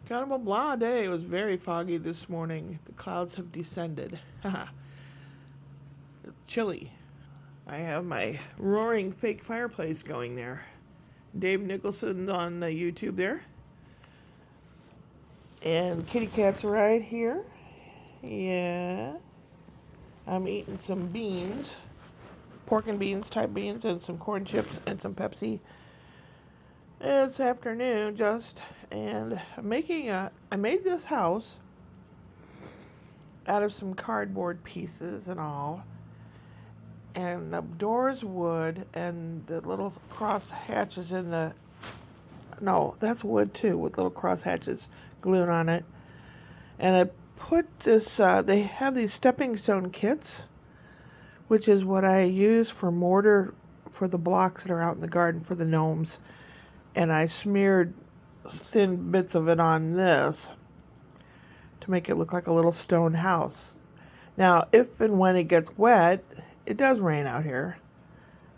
Kind of a blah day. It was very foggy this morning. The clouds have descended. Haha. It's chilly. I have my roaring fake fireplace going there. Dave Nicholson's on YouTube there. And kitty cat's right here. Yeah. I'm eating some beans. Pork and beans type beans and some corn chips and some Pepsi. It's afternoon just, and I made this house out of some cardboard pieces and all, and the doors wood, and the little cross hatches no, that's wood too, with little cross hatches glued on it. And I put this, they have these stepping stone kits, which is what I use for mortar for the blocks that are out in the garden for the gnomes. And I smeared thin bits of it on this to make it look like a little stone house. Now, if and when it gets wet, it does rain out here.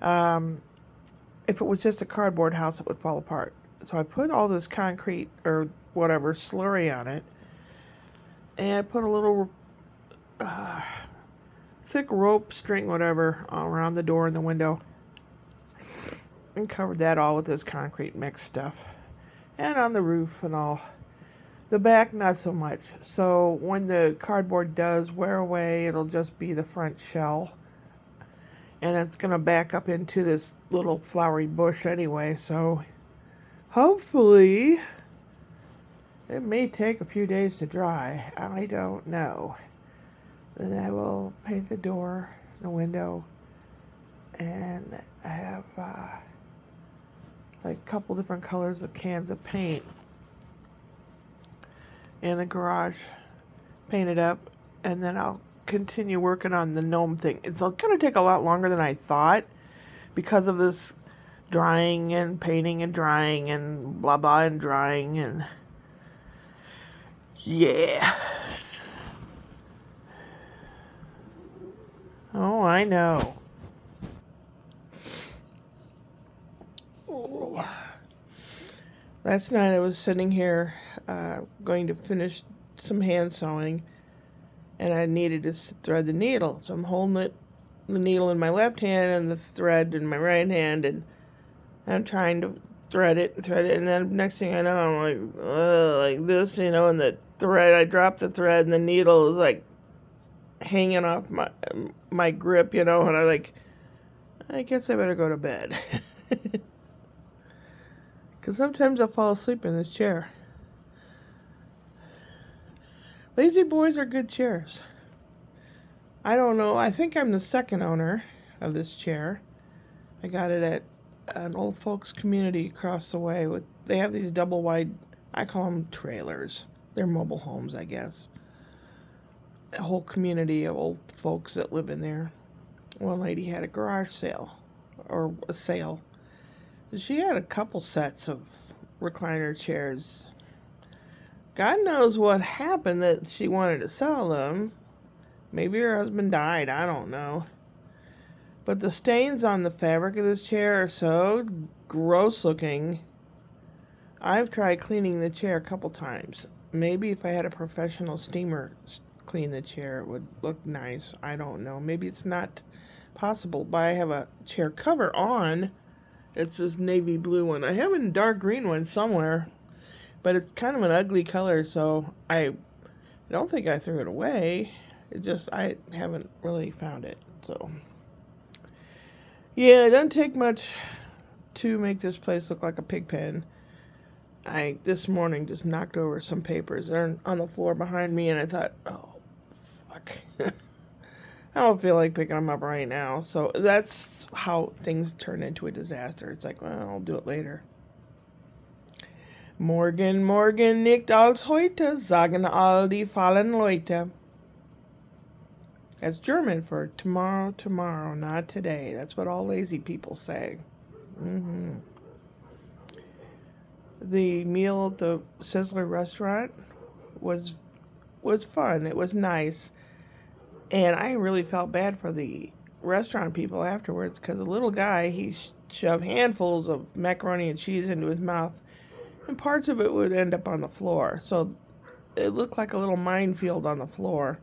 If it was just a cardboard house, it would fall apart. So I put all this concrete or whatever slurry on it, and I put a little thick rope string, whatever, around the door and the window, and covered that all with this concrete mix stuff. And on the roof and all. The back, not so much. So when the cardboard does wear away, it'll just be the front shell. And it's going to back up into this little flowery bush anyway. So hopefully, it may take a few days to dry. I don't know. Then I will paint the door, the window, and I have like a couple different colors of cans of paint in the garage, paint it up, and then I'll continue working on the gnome thing. It's going to take a lot longer than I thought because of this drying and painting and drying and blah blah and drying and yeah. Oh, I know. Last night I was sitting here going to finish some hand sewing, and I needed to thread the needle. So I'm holding the needle in my left hand and the thread in my right hand, and I'm trying to thread it, and then next thing I know, I'm like this, and the thread, I drop the thread, and the needle is like hanging off my grip, and I guess I better go to bed. Because sometimes I'll fall asleep in this chair. Lazy Boys are good chairs. I don't know. I think I'm the second owner of this chair. I got it at an old folks community across the way. They have these double wide, I call them trailers. They're mobile homes, I guess. A whole community of old folks that live in there. One lady had a garage sale, or a sale. She had a couple sets of recliner chairs. God knows what happened that she wanted to sell them. Maybe her husband died, I don't know. But the stains on the fabric of this chair are so gross looking. I've tried cleaning the chair a couple times. Maybe if I had a professional steamer clean the chair, it would look nice. I don't know. Maybe it's not possible, but I have a chair cover on. It's this navy blue one. I have a dark green one somewhere, but it's kind of an ugly color, so I don't think I threw it away. I haven't really found it. So, yeah, it doesn't take much to make this place look like a pig pen. I, this morning, just knocked over some papers. They're on the floor behind me, and I thought, oh, fuck. I don't feel like picking them up right now. So that's how things turn into a disaster. It's like, well, I'll do it later. Morgen, morgen, nicht als heute, sagen all die fallen Leute. That's German for tomorrow, tomorrow, not today. That's what all lazy people say. The meal at the Sizzler restaurant was fun. It was nice. And I really felt bad for the restaurant people afterwards because the little guy, he shoved handfuls of macaroni and cheese into his mouth. and parts of it would end up on the floor. So it looked like a little minefield on the floor.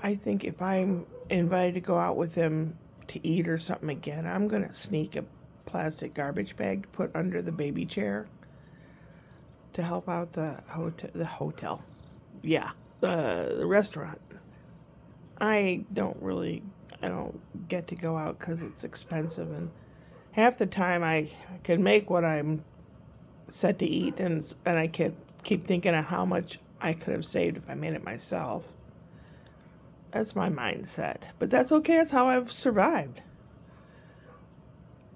I think if I'm invited to go out with them to eat or something again, I'm going to sneak a plastic garbage bag to put under the baby chair to help out the hotel. Yeah, the restaurant. I don't get to go out because it's expensive, and half the time I can make what I'm set to eat, and I keep thinking of how much I could have saved if I made it myself. That's my mindset, but that's okay. That's how I've survived.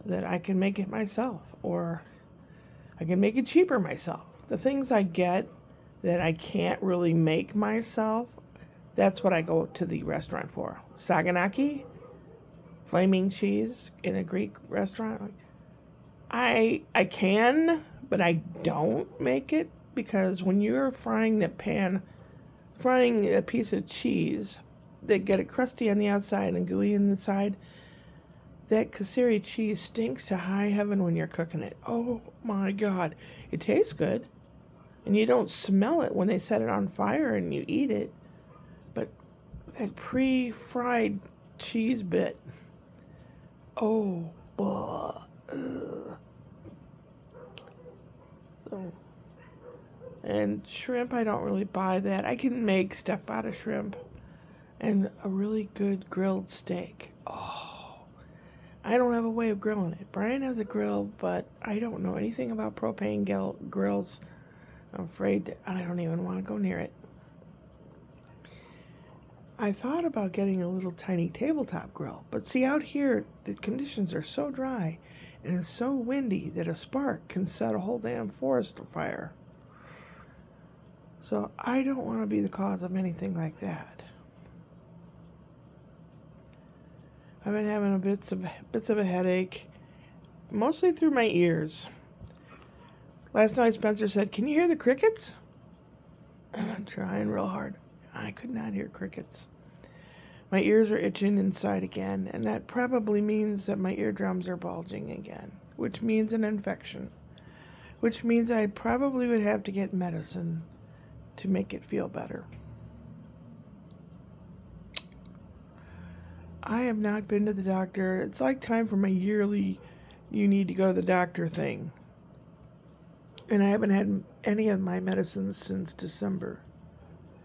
That I can make it myself, or I can make it cheaper myself. The things I get that I can't really make myself, that's what I go to the restaurant for. Saganaki, flaming cheese in a Greek restaurant. I can, but I don't make it, because when you're frying a piece of cheese, they get it crusty on the outside and gooey on the side. That Kayseri cheese stinks to high heaven when you're cooking it. Oh my God. It tastes good. And you don't smell it when they set it on fire and you eat it. But that pre-fried cheese bit. Oh, ugh. So, and shrimp, I don't really buy that. I can make stuff out of shrimp. And a really good grilled steak. Oh, I don't have a way of grilling it. Brian has a grill, but I don't know anything about propane grills. I'm afraid I don't even want to go near it. I thought about getting a little tiny tabletop grill, but see, out here the conditions are so dry and it's so windy that a spark can set a whole damn forest afire. So I don't want to be the cause of anything like that. I've been having bits of a headache, mostly through my ears. Last night Spencer said, "Can you hear the crickets?" I'm trying real hard. I could not hear crickets. My ears are itching inside again, and that probably means that my eardrums are bulging again, which means an infection, which means I probably would have to get medicine to make it feel better. I have not been to the doctor. It's like time for my yearly you need to go to the doctor thing. And I haven't had any of my medicines since December.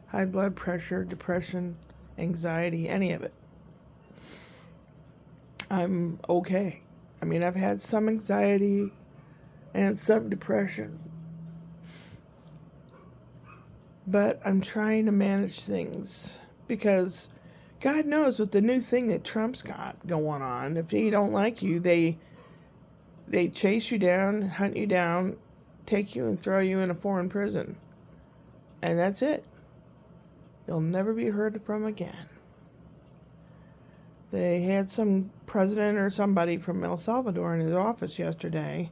High blood pressure, depression, anxiety, any of it. I'm okay. I mean, I've had some anxiety and some depression. But I'm trying to manage things because God knows with the new thing that Trump's got going on, if they don't like you, they chase you down, hunt you down, take you and throw you in a foreign prison. And that's it. You'll never be heard from again. They had some president or somebody from El Salvador in his office yesterday,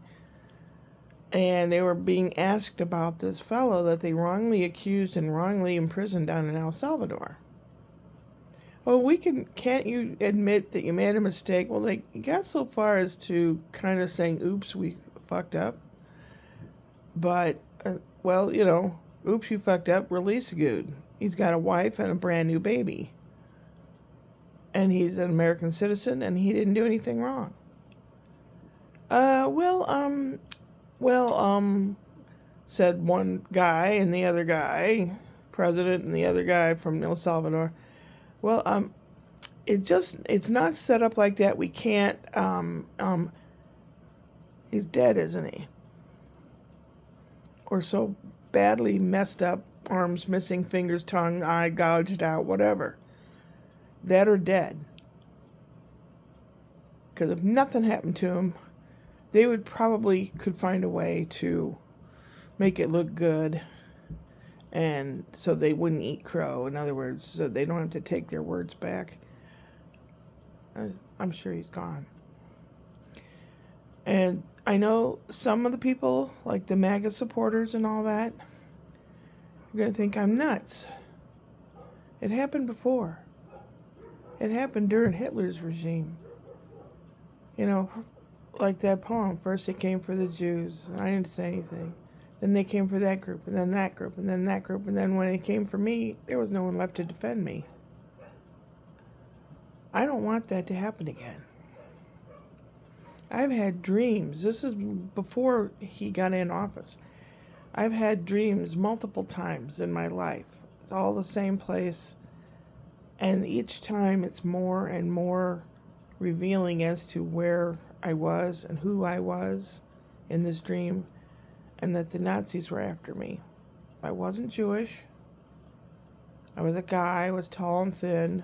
and they were being asked about this fellow that they wrongly accused and wrongly imprisoned down in El Salvador. Oh, can't you admit that you made a mistake? Well, they got so far as to kind of saying, "Oops, we fucked up." But, oops, you fucked up, release the dude. He's got a wife and a brand new baby. And he's an American citizen, and he didn't do anything wrong. Said one guy and the other guy, president and the other guy from El Salvador. Well, it's not set up like that. We can't, he's dead, isn't he? Or so badly messed up, arms missing, fingers, tongue, eye gouged out, whatever. Dead or dead. Because if nothing happened to him, they would probably could find a way to make it look good, and so they wouldn't eat crow. In other words, so they don't have to take their words back. I'm sure he's gone. And I know some of the people, like the MAGA supporters and all that, are going to think I'm nuts. It happened before. It happened during Hitler's regime. You know, like that poem, first it came for the Jews. I didn't say anything. Then they came for that group, and then that group, and then that group, and then when it came for me, there was no one left to defend me. I don't want that to happen again. I've had dreams. This is before he got in office. I've had dreams multiple times in my life. It's all the same place. And each time it's more and more revealing as to where I was and who I was in this dream, and that the Nazis were after me. I wasn't Jewish. I was a guy. I was tall and thin.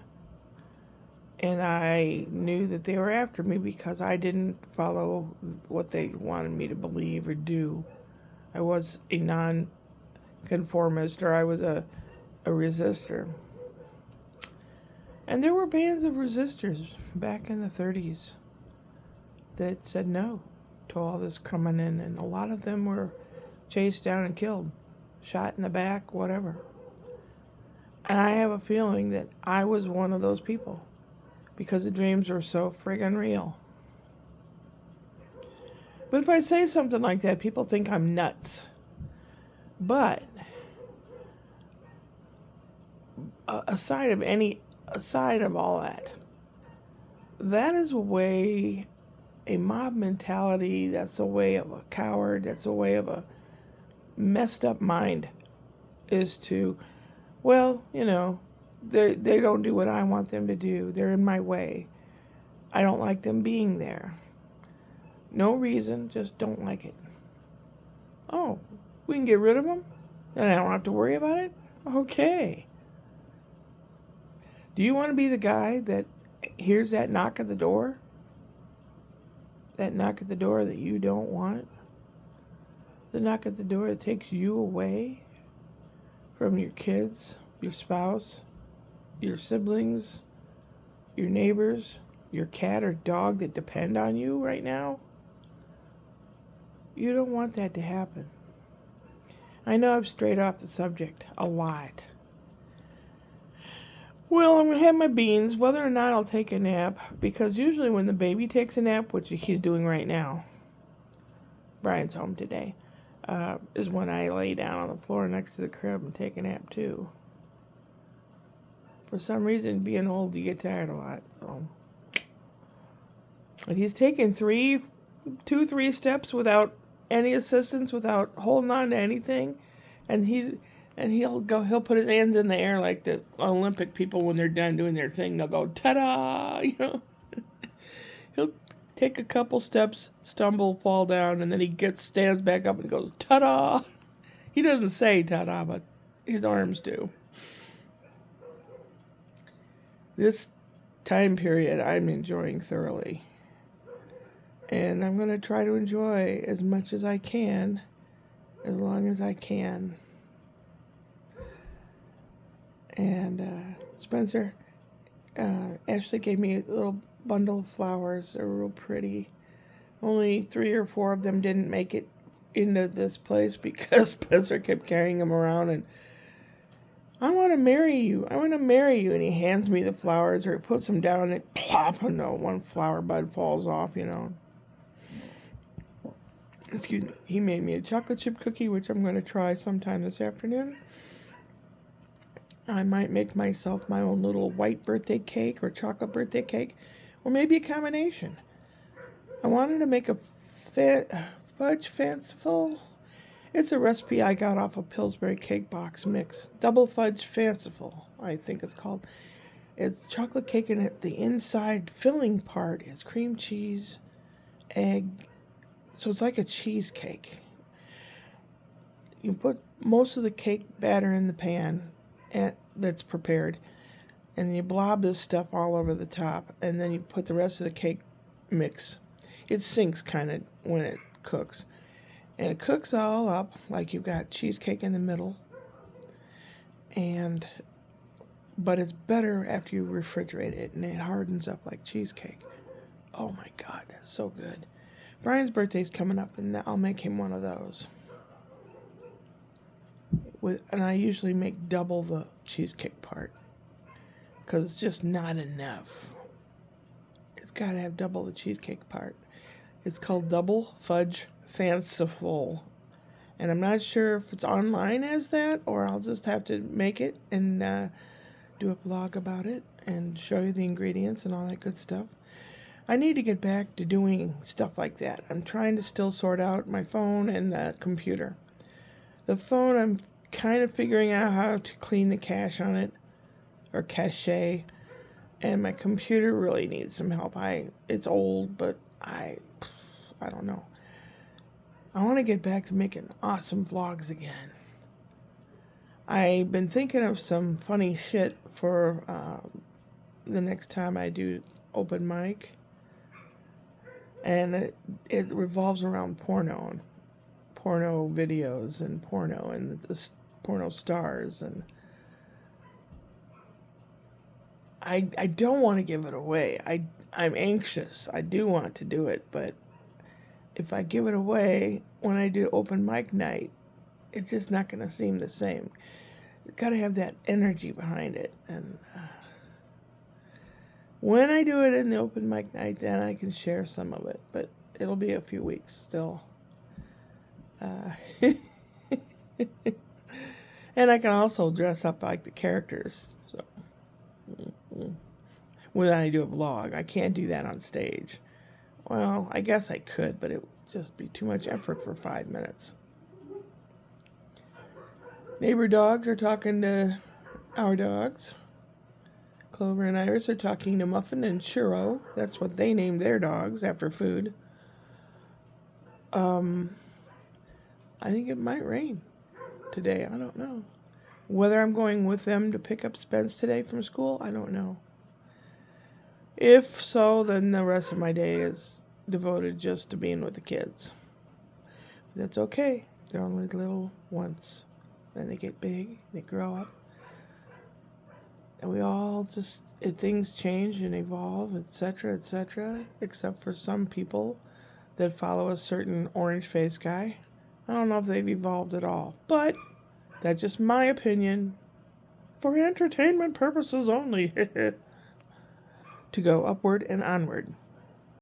And I knew that they were after me because I didn't follow what they wanted me to believe or do. I was a non-conformist, or I was a resistor. And there were bands of resistors back in the 30s that said no to all this coming in, and a lot of them were chased down and killed, shot in the back, whatever. And I have a feeling that I was one of those people because the dreams were so friggin' real. But if I say something like that, people think I'm nuts. But aside of all that, that is a way, a mob mentality, that's a way of a coward, that's a way of a messed up mind, is to, well, they don't do what I want them to do. They're in my way. I don't like them being there. No reason, just don't like it. Oh, we can get rid of them? Then I don't have to worry about it? Okay. Do you want to be the guy that hears that knock at the door? That knock at the door that you don't want? The knock at the door that takes you away from your kids, your spouse, your siblings, your neighbors, your cat or dog that depend on you right now? You don't want that to happen. I know I've strayed off the subject a lot. Well, I'm going to have my beans, whether or not I'll take a nap, because usually when the baby takes a nap, which he's doing right now, Brian's home today, is when I lay down on the floor next to the crib and take a nap too. For some reason, being old, you get tired a lot. So. But he's taken 3 steps without any assistance, without holding on to anything, and he'll put his hands in the air like the Olympic people when they're done doing their thing. They'll go ta-da, He'll take a couple steps, stumble, fall down, and then he stands back up and goes ta-da. He doesn't say ta-da, but his arms do. This time period I'm enjoying thoroughly. And I'm going to try to enjoy as much as I can, as long as I can. And Spencer, Ashley gave me a little bundle of flowers. They're real pretty. Only 3 or 4 of them didn't make it into this place because Spencer kept carrying them around and, I want to marry you. I want to marry you. And he hands me the flowers, or he puts them down and it plop, and one flower bud falls off, Excuse me. He made me a chocolate chip cookie, which I'm going to try sometime this afternoon. I might make myself my own little white birthday cake or chocolate birthday cake, or maybe a combination. I wanted to make a fudge fanciful. It's a recipe I got off a Pillsbury Cake Box mix. Double fudge fanciful, I think it's called. It's chocolate cake, and the inside filling part is cream cheese, egg. So it's like a cheesecake. You put most of the cake batter in the pan that's prepared, and you blob this stuff all over the top, and then you put the rest of the cake mix. It sinks kind of when it cooks. And it cooks all up like you've got cheesecake in the middle. But it's better after you refrigerate it, and it hardens up like cheesecake. Oh my God, that's so good. Brian's birthday's coming up, and I'll make him one of those. And I usually make double the cheesecake part, because it's just not enough. It's got to have double the cheesecake part. It's called Double Fudge Fanciful, And I'm not sure if it's online as that, or I'll just have to make it and do a vlog about it and show you the ingredients and all that good stuff. I need to get back to doing stuff like that. I'm trying to still sort out my phone and the computer. The phone, I'm kind of figuring out how to clean the cache on it, or cache, and my computer really needs some help. It's old, but I don't know. I want to get back to making awesome vlogs again. I've been thinking of some funny shit for the next time I do open mic. And it revolves around porno and porno videos and the porno stars. And I don't want to give it away. I'm anxious. I do want to do it, but if I give it away when I do open mic night, it's just not going to seem the same. It's got to have that energy behind it. And when I do it in the open mic night, then I can share some of it. But it'll be a few weeks still. And I can also dress up like the characters. So when I do a vlog, I can't do that on stage. Well, I guess I could, but it would just be too much effort for 5 minutes. Neighbor dogs are talking to our dogs. Clover and Iris are talking to Muffin and Churro. That's what they named their dogs after food. I think it might rain today. I don't know. Whether I'm going with them to pick up Spence today from school, I don't know. If so, then the rest of my day is devoted just to being with the kids. That's okay. They're only little once. Then they get big, they grow up. And we all just, things change and evolve, etc., except for some people that follow a certain orange-faced guy. I don't know if they've evolved at all, but that's just my opinion. For entertainment purposes only. To go upward and onward.